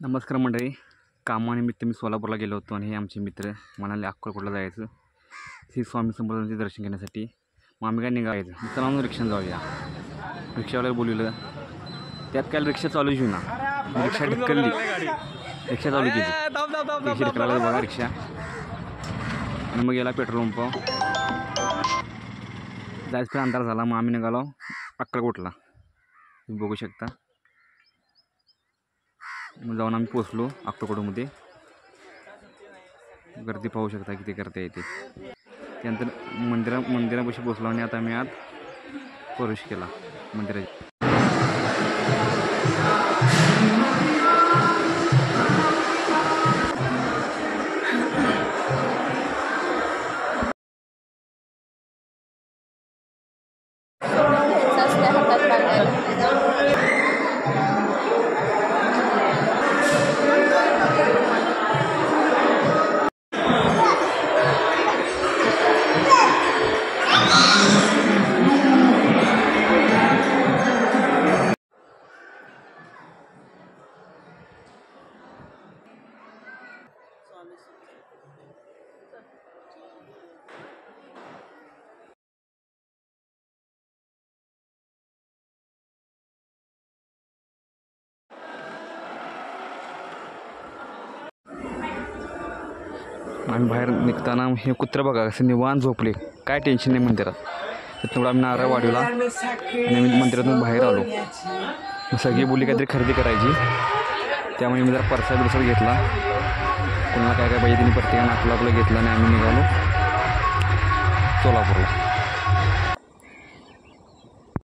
नमस्कार मंडळी. कामानिमित्त मी सोलापूरला गेलो होतो आणि हे आमचे मित्र म्हणाले अक्कलकोटला जायचं श्री स्वामी समर्थांचे दर्शन घेण्यासाठी. मग आम्ही काय निघायचं चला म्हणून रिक्षाने जाऊया. रिक्षावाल्याला बोलवलं, त्यात काय रिक्षा चालूच येऊ ना. रिक्षा ढकलली, रिक्षा चालू केली, रिक्षा ढकलायला बघा रिक्षा. आणि मग गेला पेट्रोल पंप. जायचं अंधार झाला. मग आम्ही निघालो अक्कलकोटला. तुम्ही बघू शकता. मग जाऊन आम्ही पोचलो अक्कलकोटमध्ये. गर्दी पाहू शकता किती गर्दी येते. त्यानंतर मंदिरापाशी पोचलो आणि आता आम्ही आत प्रवेश केला मंदिरात. आम्ही बाहेर निघताना हे कुत्रं बघा कसं निवांत झोपले, काय टेन्शन नाही मंदिरात. त्यामुळे आम्ही नारळ वाढवला आणि आम्ही मंदिरातून बाहेर आलो. सगळी बोलली काहीतरी खरेदी करायची, त्यामुळे मी जरा परसा घेतला. कोणाला काय काय पाहिजे त्यांनी प्रत्येकानं आपलं घेतलं आणि आम्ही निघालो सोलापूरला.